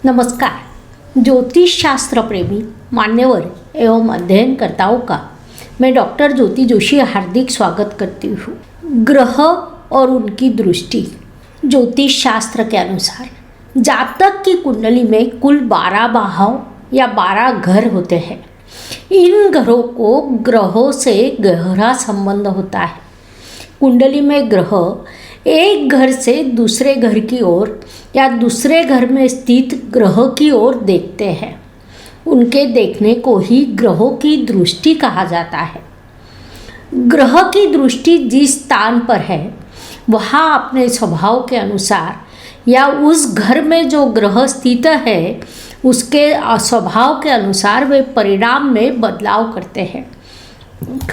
नमस्कार। ज्योतिष शास्त्र प्रेमी मान्यवर एवं अध्ययनकर्ताओं का मैं डॉक्टर ज्योति जोशी हार्दिक स्वागत करती हूँ। ग्रह और उनकी दृष्टि। ज्योतिष शास्त्र के अनुसार जातक की कुंडली में कुल 12 भाव या 12 घर होते हैं। इन घरों को ग्रहों से गहरा संबंध होता है। कुंडली में ग्रह एक घर से दूसरे घर की ओर या दूसरे घर में स्थित ग्रह की ओर देखते हैं। उनके देखने को ही ग्रहों की दृष्टि कहा जाता है। ग्रह की दृष्टि जिस स्थान पर है वहाँ अपने स्वभाव के अनुसार या उस घर में जो ग्रह स्थित है उसके स्वभाव के अनुसार वे परिणाम में बदलाव करते हैं।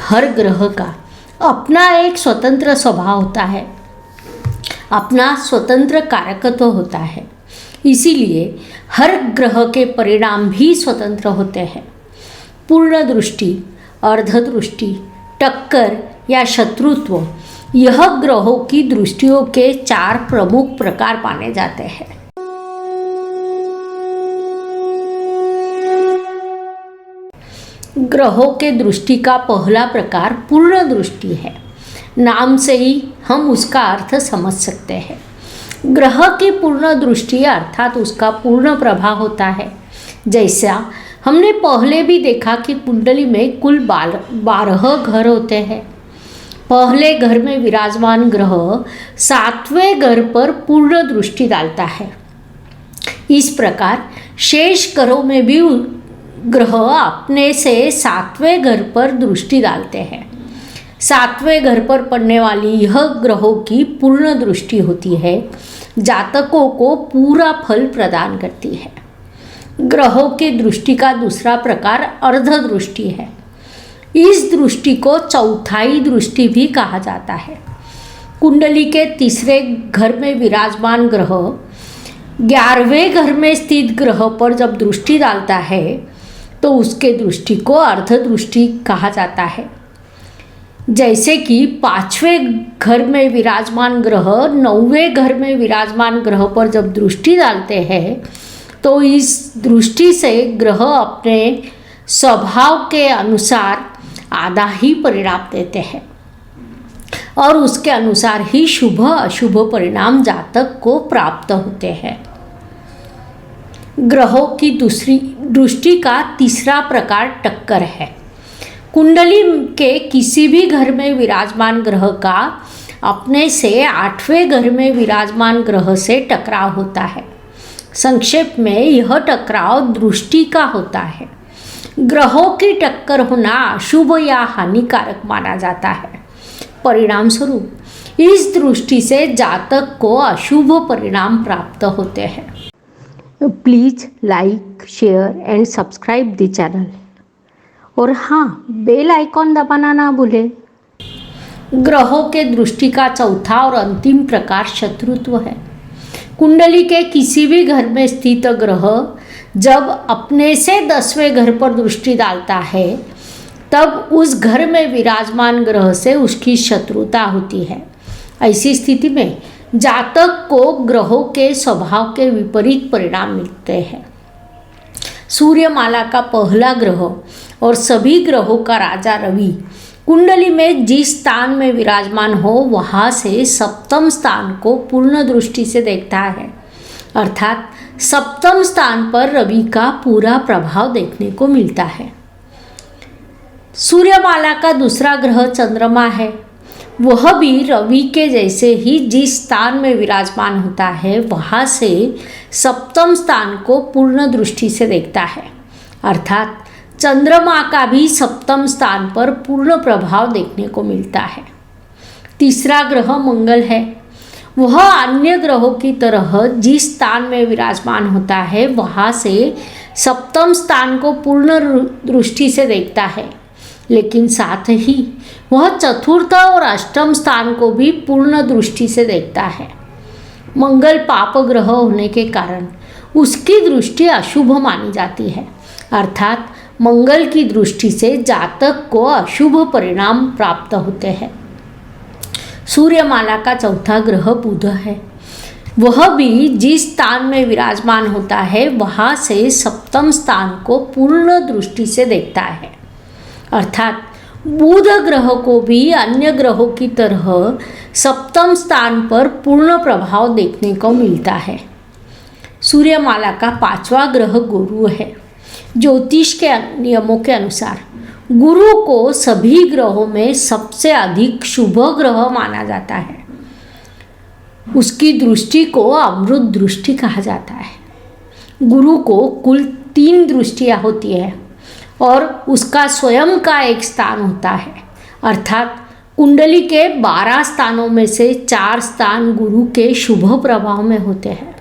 हर ग्रह का अपना एक स्वतंत्र स्वभाव होता है, अपना स्वतंत्र कारकत्व होता है। इसीलिए हर ग्रह के परिणाम भी स्वतंत्र होते हैं। पूर्ण दृष्टि, अर्ध दृष्टि, टक्कर या शत्रुत्व, यह ग्रहों की दृष्टियों के 4 प्रमुख प्रकार माने जाते हैं। ग्रहों के दृष्टि का पहला प्रकार पूर्ण दृष्टि है। नाम से ही हम उसका अर्थ समझ सकते हैं। ग्रह की पूर्ण दृष्टि अर्थात उसका पूर्ण प्रभाव होता है। जैसा हमने पहले भी देखा कि कुंडली में कुल 12 घर होते हैं। पहले घर में विराजमान ग्रह 7वें घर पर पूर्ण दृष्टि डालता है। इस प्रकार शेष घरों में भी ग्रह अपने से 7वें घर पर दृष्टि डालते हैं। 7वें घर पर पड़ने वाली यह ग्रहों की पूर्ण दृष्टि होती है, जातकों को पूरा फल प्रदान करती है। ग्रहों की दृष्टि का दूसरा प्रकार अर्ध दृष्टि है। इस दृष्टि को चौथाई दृष्टि भी कहा जाता है। कुंडली के तीसरे घर में विराजमान ग्रह 11वें घर में स्थित ग्रह पर जब दृष्टि डालता है तो उसके दृष्टि को अर्ध दृष्टि कहा जाता है। जैसे कि 5वें घर में विराजमान ग्रह 9वें घर में विराजमान ग्रह पर जब दृष्टि डालते हैं तो इस दृष्टि से ग्रह अपने स्वभाव के अनुसार आधा ही परिणाम देते हैं और उसके अनुसार ही शुभ अशुभ परिणाम जातक को प्राप्त होते हैं। ग्रहों की दूसरी दृष्टि का तीसरा प्रकार टक्कर है। कुंडली के किसी भी घर में विराजमान ग्रह का अपने से 8वें घर में विराजमान ग्रह से टकराव होता है। संक्षेप में यह टकराव दृष्टि का होता है। ग्रहों की टक्कर होना अशुभ या हानिकारक माना जाता है। परिणाम स्वरूप इस दृष्टि से जातक को अशुभ परिणाम प्राप्त होते हैं। Please like, share and subscribe the channel और हाँ, बेल आइकॉन दबाना ना भूलें। ग्रहों के दृष्टि का चौथा और अंतिम प्रकार शत्रुत्व है। कुंडली के किसी भी घर में स्थित ग्रह जब अपने से 10वें घर पर दृष्टि डालता है तब उस घर में विराजमान ग्रह से उसकी शत्रुता होती है। ऐसी स्थिति में जातक को ग्रहों के स्वभाव के विपरीत परिणाम मिलते हैं। सूर्यमाला का पहला ग्रह और सभी ग्रहों का राजा रवि कुंडली में जिस स्थान में विराजमान हो वहाँ से सप्तम स्थान को पूर्ण दृष्टि से देखता है। अर्थात सप्तम स्थान पर रवि का पूरा प्रभाव देखने को मिलता है। सूर्यमाला का दूसरा ग्रह चंद्रमा है। वह भी रवि के जैसे ही जिस स्थान में विराजमान होता है वहाँ से सप्तम स्थान को पूर्ण दृष्टि से देखता है। अर्थात चंद्रमा का भी सप्तम स्थान पर पूर्ण प्रभाव देखने को मिलता है। तीसरा ग्रह मंगल है। वह अन्य ग्रहों की तरह जिस स्थान में विराजमान होता है वहाँ से सप्तम स्थान को पूर्ण दृष्टि से देखता है, लेकिन साथ ही वह चतुर्थ और अष्टम स्थान को भी पूर्ण दृष्टि से देखता है। मंगल पाप ग्रह होने के कारण उसकी दृष्टि अशुभ मानी जाती है। अर्थात मंगल की दृष्टि से जातक को अशुभ परिणाम प्राप्त होते हैं। सूर्यमाला का चौथा ग्रह बुध है। वह भी जिस स्थान में विराजमान होता है वहाँ से सप्तम स्थान को पूर्ण दृष्टि से देखता है। अर्थात बुध ग्रह को भी अन्य ग्रहों की तरह सप्तम स्थान पर पूर्ण प्रभाव देखने को मिलता है। सूर्यमाला का 5वां ग्रह गुरु है। ज्योतिष के नियमों के अनुसार गुरु को सभी ग्रहों में सबसे अधिक शुभ ग्रह माना जाता है। उसकी दृष्टि को अमृत दृष्टि कहा जाता है। गुरु को कुल 3 दृष्टियाँ होती है और उसका स्वयं का एक स्थान होता है। अर्थात कुंडली के 12 स्थानों में से 4 स्थान गुरु के शुभ प्रभाव में होते हैं,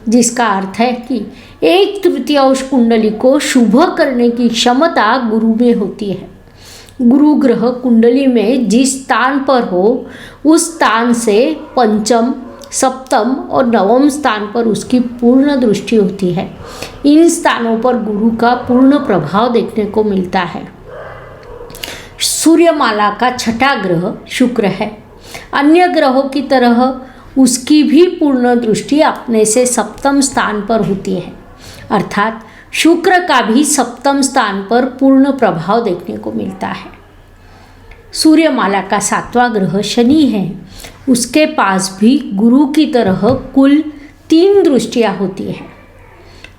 जिसका अर्थ है कि 1/3 कुंडली को शुभ करने की क्षमता गुरु में होती है। गुरु ग्रह कुंडली में जिस स्थान पर हो उस स्थान से पंचम, सप्तम और नवम स्थान पर उसकी पूर्ण दृष्टि होती है। इन स्थानों पर गुरु का पूर्ण प्रभाव देखने को मिलता है। सूर्यमाला का 6ठा ग्रह शुक्र है। अन्य ग्रहों की तरह उसकी भी पूर्ण दृष्टि अपने से सप्तम स्थान पर होती है। अर्थात शुक्र का भी सप्तम स्थान पर पूर्ण प्रभाव देखने को मिलता है। सूर्यमाला का 7वां ग्रह शनि है। उसके पास भी गुरु की तरह कुल 3 दृष्टियाँ होती हैं।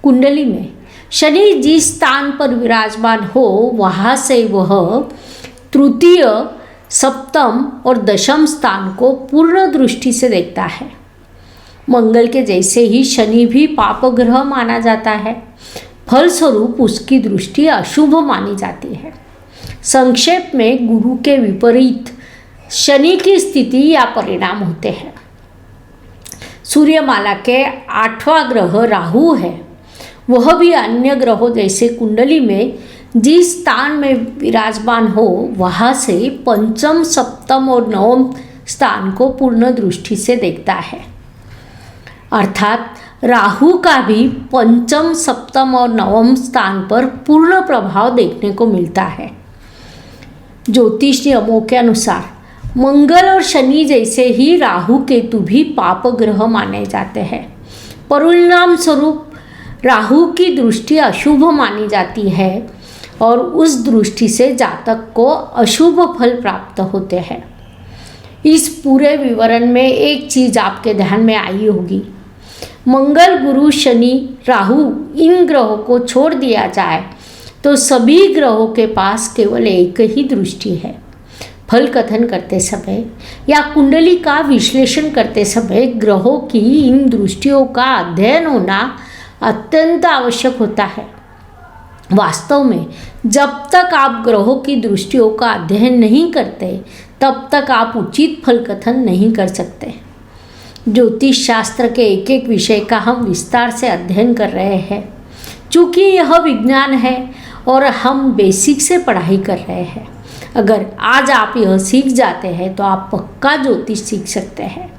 कुंडली में शनि जिस स्थान पर विराजमान हो वहाँ से वह तृतीय, सप्तम और दशम स्थान को पूर्ण दृष्टि से देखता है। मंगल के जैसे ही शनि भी पाप ग्रह माना जाता है, फलस्वरूप उसकी दृष्टि अशुभ मानी जाती है। संक्षेप में गुरु के विपरीत शनि की स्थिति या परिणाम होते हैं। सूर्यमाला के 8वां ग्रह राहु है। वह भी अन्य ग्रहों जैसे कुंडली में जिस स्थान में विराजमान हो वहाँ से पंचम, सप्तम और नवम स्थान को पूर्ण दृष्टि से देखता है। अर्थात राहु का भी पंचम, सप्तम और नवम स्थान पर पूर्ण प्रभाव देखने को मिलता है। ज्योतिष नियमों के अनुसार मंगल और शनि जैसे ही राहु केतु भी पाप ग्रह माने जाते हैं। परिणाम स्वरूप राहु की दृष्टि अशुभ मानी जाती है और उस दृष्टि से जातक को अशुभ फल प्राप्त होते हैं। इस पूरे विवरण में एक चीज़ आपके ध्यान में आई होगी, मंगल, गुरु, शनि, राहु इन ग्रहों को छोड़ दिया जाए तो सभी ग्रहों के पास केवल एक ही दृष्टि है। फल कथन करते समय या कुंडली का विश्लेषण करते समय ग्रहों की इन दृष्टियों का अध्ययन होना अत्यंत आवश्यक होता है। वास्तव में जब तक आप ग्रहों की दृष्टियों का अध्ययन नहीं करते तब तक आप उचित फल कथन नहीं कर सकते। ज्योतिष शास्त्र के एक एक विषय का हम विस्तार से अध्ययन कर रहे हैं। चूँकि यह विज्ञान है और हम बेसिक से पढ़ाई कर रहे हैं। अगर आज आप यह सीख जाते हैं तो आप पक्का ज्योतिष सीख सकते हैं।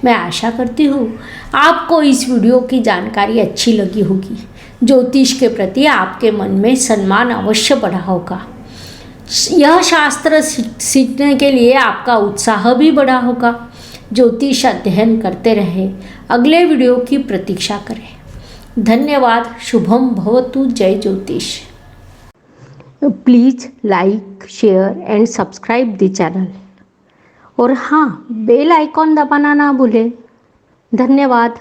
मैं आशा करती हूँ आपको इस वीडियो की जानकारी अच्छी लगी होगी। ज्योतिष के प्रति आपके मन में सम्मान अवश्य बढ़ा होगा। यह शास्त्र सीखने के लिए आपका उत्साह भी बढ़ा होगा। ज्योतिष अध्ययन करते रहे, अगले वीडियो की प्रतीक्षा करें। धन्यवाद। शुभम भवतु। जय ज्योतिष। Please like, share and subscribe the channel और हाँ, बेल आइकॉन दबाना ना भूलें। धन्यवाद।